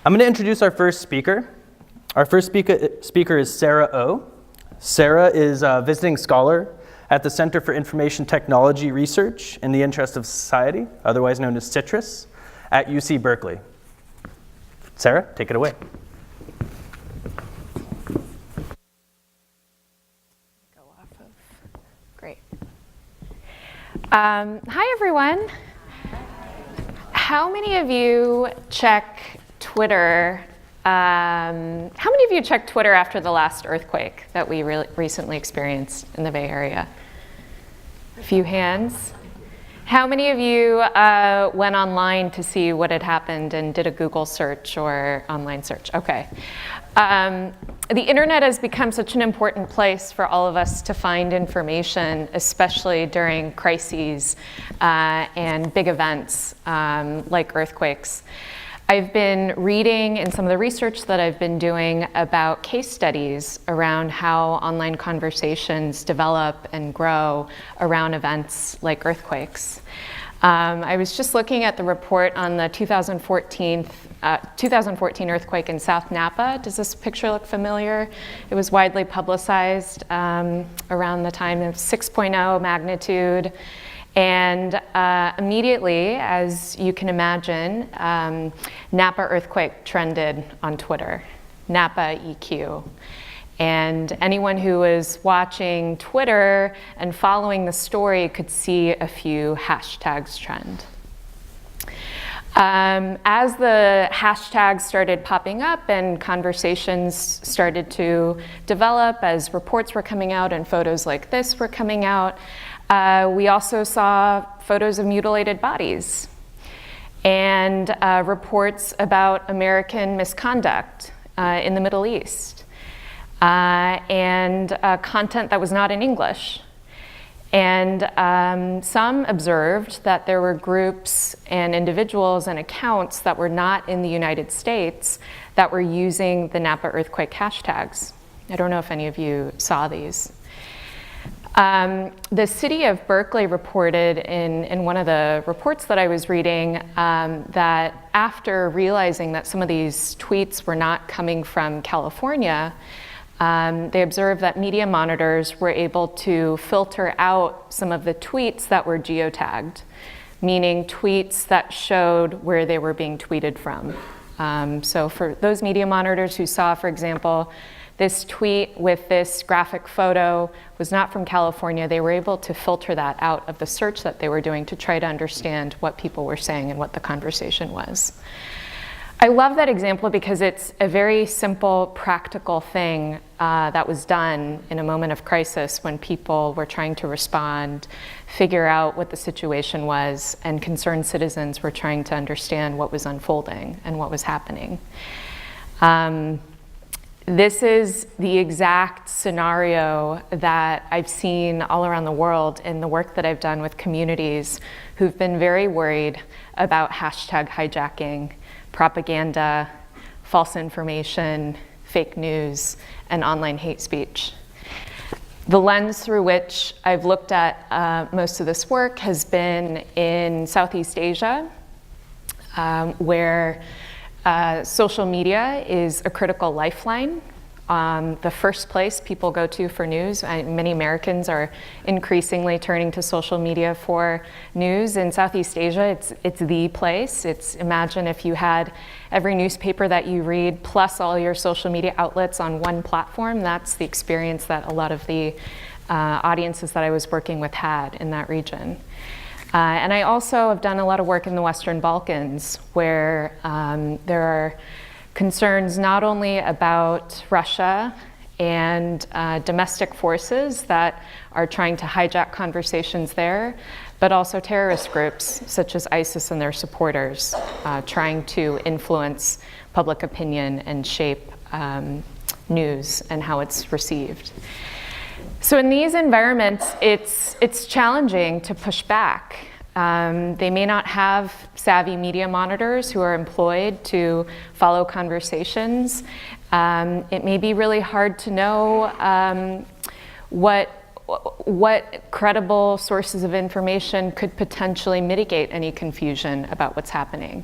I'm going to introduce our first speaker. Our first speaker is Sarah O. Sarah is a visiting scholar at the Center for Information Technology Research in the Interest of Society, otherwise known as CITRIS, at UC Berkeley. Sarah, take it away. Go off of. Great. Hi, everyone. How many of you check Twitter? How many of you checked Twitter after the last earthquake that we recently experienced in the Bay Area? A few hands. How many of you went online to see what had happened and did a Google search or online search? Okay. The internet has become such an important place for all of us to find information, especially during crises and big events like earthquakes. I've been reading in some of the research that I've been doing about case studies around how online conversations develop and grow around events like earthquakes. I was just looking at the report on the 2014 earthquake in South Napa. Does this picture look familiar? It was widely publicized around the time of 6.0 magnitude. And immediately, as you can imagine, Napa earthquake trended on Twitter, Napa EQ. And anyone who was watching Twitter and following the story could see a few hashtags trend. As the hashtags started popping up and conversations started to develop, as reports were coming out and photos like this were coming out, we also saw photos of mutilated bodies and reports about American misconduct in the Middle East and content that was not in English. And some observed that there were groups and individuals and accounts that were not in the United States that were using the Napa earthquake hashtags. I don't know if any of you saw these. The city of Berkeley reported in one of the reports that I was reading that after realizing that some of these tweets were not coming from California, they observed that media monitors were able to filter out some of the tweets that were geotagged, meaning tweets that showed where they were being tweeted from. So for those media monitors who saw, for example, this tweet with this graphic photo was not from California, they were able to filter that out of the search that they were doing to try to understand what people were saying and what the conversation was. I love that example because it's a very simple, practical thing that was done in a moment of crisis when people were trying to respond, figure out what the situation was, and concerned citizens were trying to understand what was unfolding and what was happening. This is the exact scenario that I've seen all around the world in the work that I've done with communities who've been very worried about hashtag hijacking, propaganda, false information, fake news, and online hate speech. The lens through which I've looked at most of this work has been in Southeast Asia, where social media is a critical lifeline. The first place people go to for news. Many Americans are increasingly turning to social media for news. In Southeast Asia, it's the place. Imagine if you had every newspaper that you read plus all your social media outlets on one platform. That's the experience that a lot of the audiences that I was working with had in that region. And I also have done a lot of work in the Western Balkans, where there are concerns not only about Russia and domestic forces that are trying to hijack conversations there, but also terrorist groups such as ISIS and their supporters trying to influence public opinion and shape news and how it's received. So in these environments, it's challenging to push back. They may not have savvy media monitors who are employed to follow conversations. It may be really hard to know what credible sources of information could potentially mitigate any confusion about what's happening.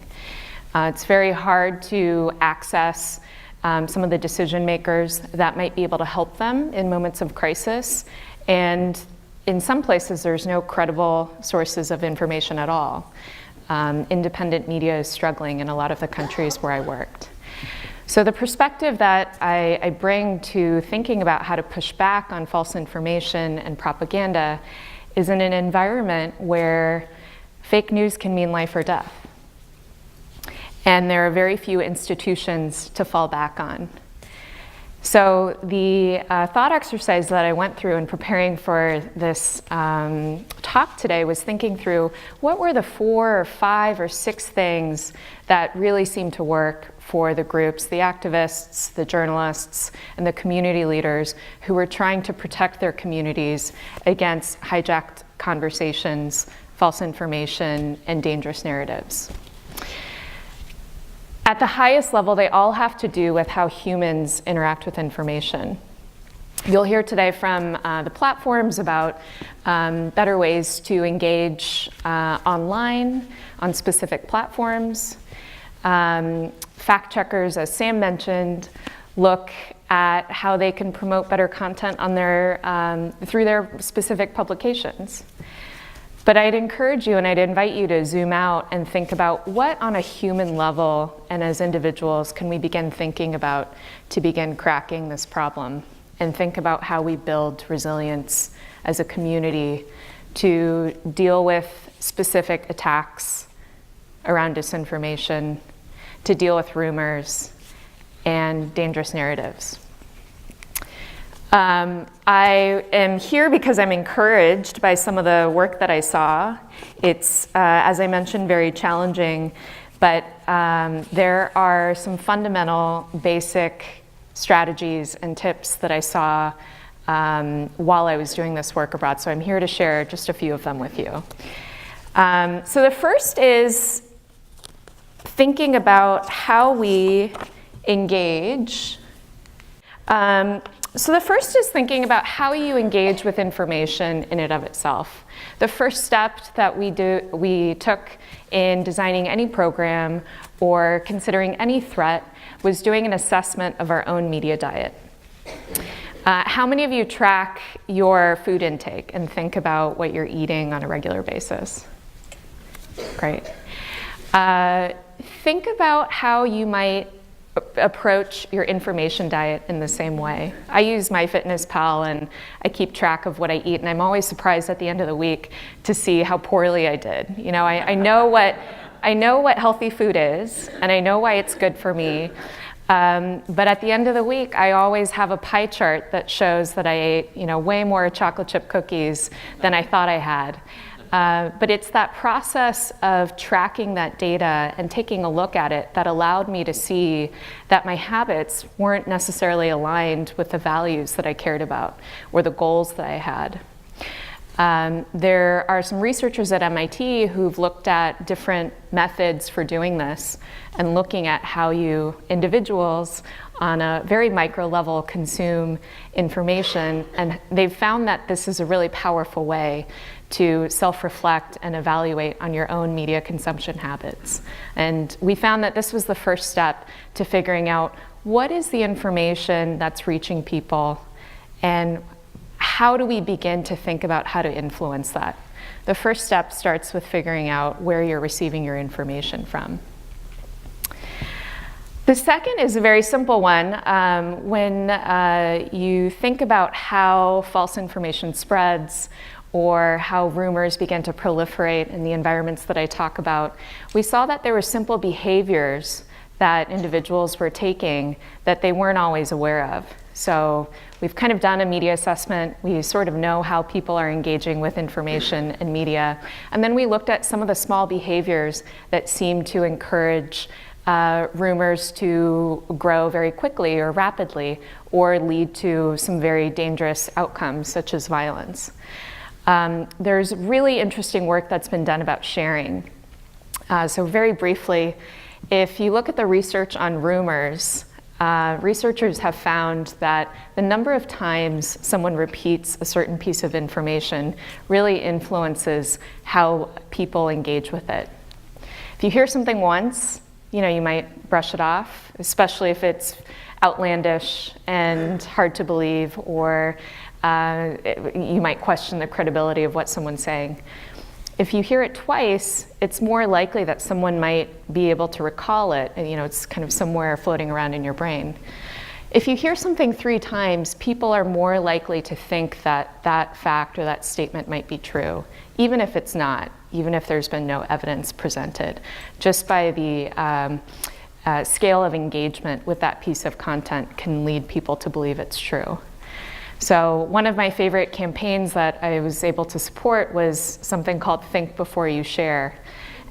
It's very hard to access some of the decision makers that might be able to help them in moments of crisis. And in some places, there's no credible sources of information at all. Independent media is struggling in a lot of the countries where I worked. So the perspective that I bring to thinking about how to push back on false information and propaganda is in an environment where fake news can mean life or death. And there are very few institutions to fall back on. So the thought exercise that I went through in preparing for this talk today was thinking through what were the 4 or 5 or 6 things that really seemed to work for the groups, the activists, the journalists, and the community leaders who were trying to protect their communities against hijacked conversations, false information, and dangerous narratives. At the highest level, they all have to do with how humans interact with information. You'll hear today from the platforms about better ways to engage online on specific platforms. Fact checkers, as Sam mentioned, look at how they can promote better content on through their specific publications. But I'd encourage you and I'd invite you to zoom out and think about what on a human level and as individuals can we begin thinking about to begin cracking this problem, and think about how we build resilience as a community to deal with specific attacks around disinformation, to deal with rumors and dangerous narratives. I am here because I'm encouraged by some of the work that I saw. It's, as I mentioned, very challenging, but there are some fundamental, basic strategies and tips that I saw while I was doing this work abroad. So I'm here to share just a few of them with you. So the first is thinking about how we engage. So the first is thinking about how you engage with information in and of itself. The first step that we took in designing any program or considering any threat was doing an assessment of our own media diet. How many of you track your food intake and think about what you're eating on a regular basis? Great. Think about how you might approach your information diet in the same way. I use MyFitnessPal and I keep track of what I eat, and I'm always surprised at the end of the week to see how poorly I did. You know, I know what healthy food is, and I know why it's good for me. But at the end of the week, I always have a pie chart that shows that I ate, way more chocolate chip cookies than I thought I had. But it's that process of tracking that data and taking a look at it that allowed me to see that my habits weren't necessarily aligned with the values that I cared about or the goals that I had. There are some researchers at MIT who've looked at different methods for doing this and looking at how you individuals on a very micro level consume information, and they've found that this is a really powerful way to self-reflect and evaluate on your own media consumption habits. And we found that this was the first step to figuring out what is the information that's reaching people and how do we begin to think about how to influence that. The first step starts with figuring out where you're receiving your information from. The second is a very simple one. When you think about how false information spreads or how rumors begin to proliferate in the environments that I talk about, we saw that there were simple behaviors that individuals were taking that they weren't always aware of. So we've kind of done a media assessment. We sort of know how people are engaging with information and media. And then we looked at some of the small behaviors that seem to encourage rumors to grow very quickly or rapidly or lead to some very dangerous outcomes such as violence. There's really interesting work that's been done about sharing. So very briefly, if you look at the research on rumors, researchers have found that the number of times someone repeats a certain piece of information really influences how people engage with it. If you hear something once you might brush it off, especially if it's outlandish and hard to believe, or you might question the credibility of what someone's saying. If you hear it twice, it's more likely that someone might be able to recall it, and it's kind of somewhere floating around in your brain. If you hear something 3 times, people are more likely to think that that fact or that statement might be true, even if it's not, even if there's been no evidence presented, just by the scale of engagement with that piece of content can lead people to believe it's true. So one of my favorite campaigns that I was able to support was something called Think Before You Share.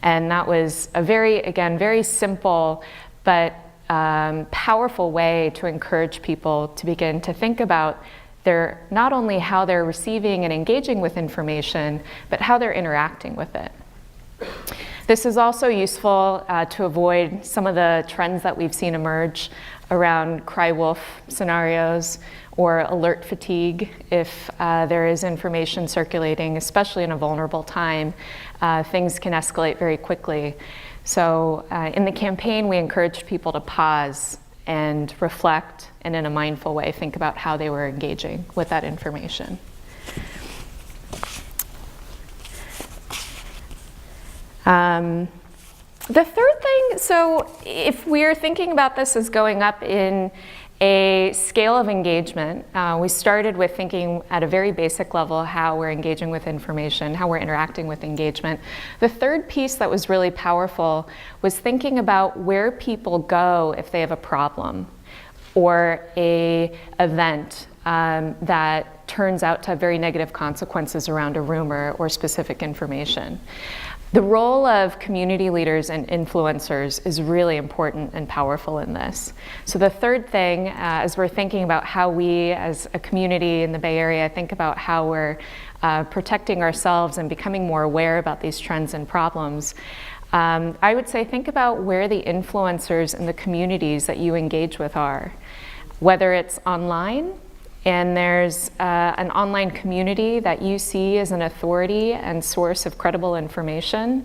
And that was a very simple but powerful way to encourage people to begin to think about not only how they're receiving and engaging with information, but how they're interacting with it. This is also useful to avoid some of the trends that we've seen emerge around cry wolf scenarios or alert fatigue. If there is information circulating, especially in a vulnerable time, things can escalate very quickly. So in the campaign, we encouraged people to pause and reflect, and in a mindful way, think about how they were engaging with that information. The third thing, so if we're thinking about this as going up in a scale of engagement, we started with thinking at a very basic level how we're engaging with information, how we're interacting with engagement. The third piece that was really powerful was thinking about where people go if they have a problem or an event that turns out to have very negative consequences around a rumor or specific information. The role of community leaders and influencers is really important and powerful in this. So the third thing, as we're thinking about how we as a community in the Bay Area think about how we're protecting ourselves and becoming more aware about these trends and problems, I would say think about where the influencers in the communities that you engage with are. Whether it's online, and there's an online community that you see as an authority and source of credible information,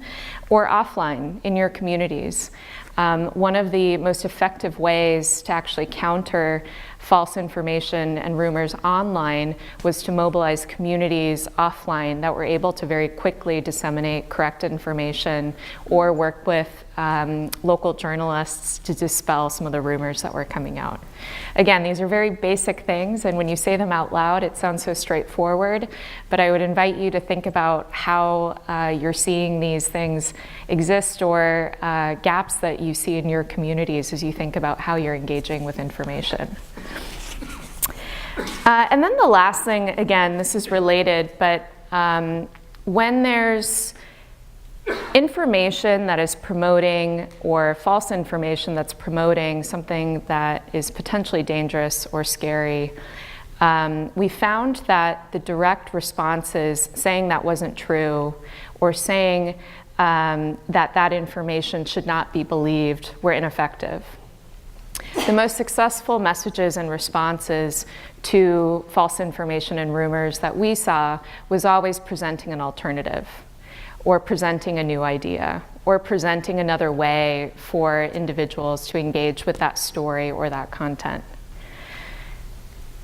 or offline in your communities. One of the most effective ways to actually counter false information and rumors online was to mobilize communities offline that were able to very quickly disseminate correct information or work with local journalists to dispel some of the rumors that were coming out. Again, these are very basic things, and when you say them out loud, it sounds so straightforward, but I would invite you to think about how you're seeing these things exist or gaps that you see in your communities as you think about how you're engaging with information. And then the last thing, again, this is related, but when there's information that is promoting or false information that's promoting something that is potentially dangerous or scary, we found that the direct responses saying that wasn't true or saying that information should not be believed were ineffective. The most successful messages and responses to false information and rumors that we saw was always presenting an alternative, or presenting a new idea, or presenting another way for individuals to engage with that story or that content.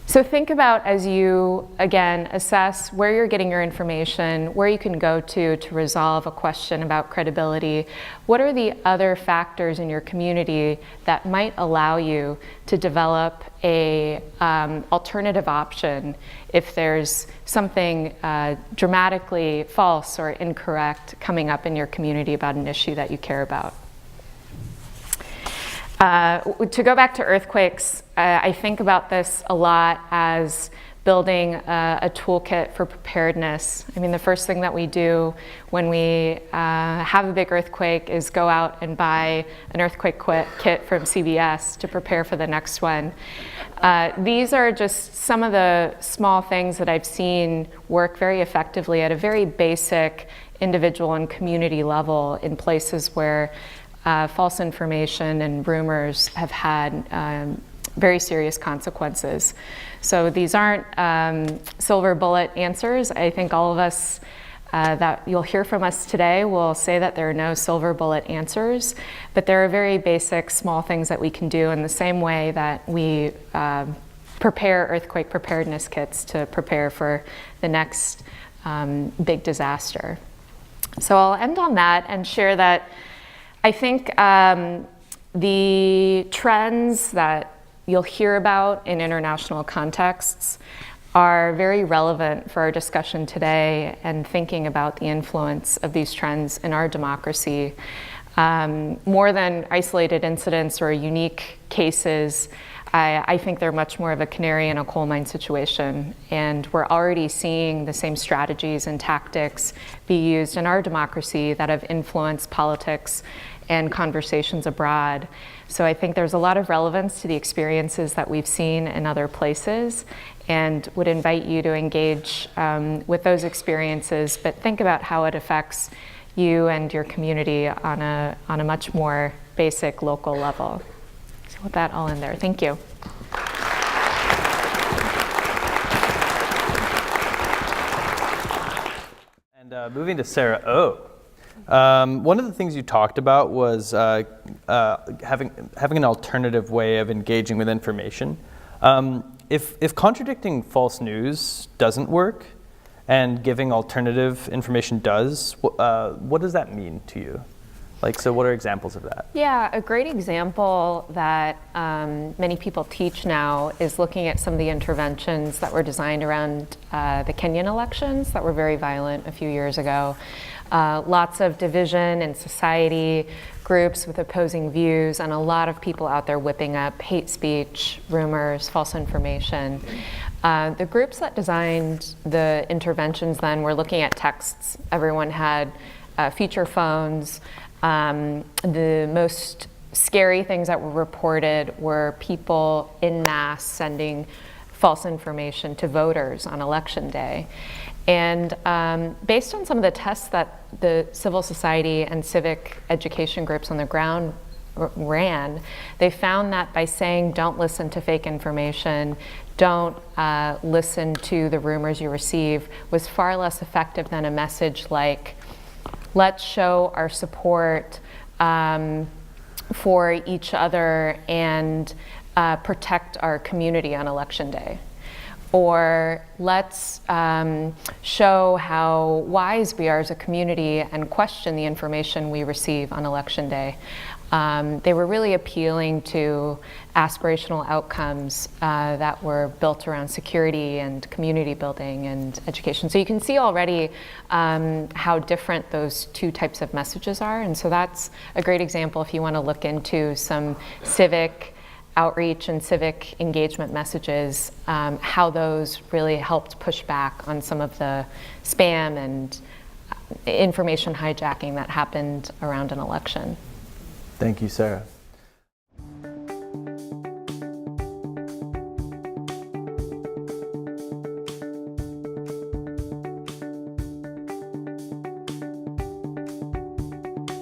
So think about, as you, again, assess where you're getting your information, where you can go to resolve a question about credibility, what are the other factors in your community that might allow you to develop a alternative option if there's something dramatically false or incorrect coming up in your community about an issue that you care about. To go back to earthquakes, I think about this a lot as building a toolkit for preparedness. I mean, the first thing that we do when we have a big earthquake is go out and buy an earthquake kit from CBS to prepare for the next one. These are just some of the small things that I've seen work very effectively at a very basic individual and community level in places where false information and rumors have had very serious consequences. So these aren't silver bullet answers. I think all of us that you'll hear from us today will say that there are no silver bullet answers, but there are very basic, small things that we can do in the same way that we prepare earthquake preparedness kits to prepare for the next big disaster. So I'll end on that and share that I think the trends that you'll hear about in international contexts are very relevant for our discussion today and thinking about the influence of these trends in our democracy. More than isolated incidents or unique cases, I think they're much more of a canary in a coal mine situation. And we're already seeing the same strategies and tactics be used in our democracy that have influenced politics and conversations abroad. So I think there's a lot of relevance to the experiences that we've seen in other places, and would invite you to engage with those experiences, but think about how it affects you and your community on a much more basic local level. So with that, I'll end there. Thank you. And moving to Sarah O. One of the things you talked about was having an alternative way of engaging with information. If contradicting false news doesn't work and giving alternative information does, what does that mean to you? Like, so what are examples of that? Yeah, a great example that many people teach now is looking at some of the interventions that were designed around the Kenyan elections that were very violent a few years ago. Lots of division in society, groups with opposing views, and a lot of people out there whipping up hate speech, rumors, false information. The groups that designed the interventions then were looking at texts. Everyone had feature phones. The most scary things that were reported were people en masse sending false information to voters on election day. And based on some of the tests that the civil society and civic education groups on the ground ran, they found that by saying don't listen to fake information, don't listen to the rumors you receive, was far less effective than a message like, let's show our support for each other and protect our community on election day. Or let's show how wise we are as a community and question the information we receive on election day. They were really appealing to aspirational outcomes that were built around security and community building and education. So you can see already how different those two types of messages are. And so that's a great example if you want to look into some civic outreach and civic engagement messages, how those really helped push back on some of the spam and information hijacking that happened around an election. Thank you, Sarah.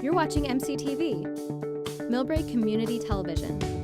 You're watching MCTV, Millbrae Community Television.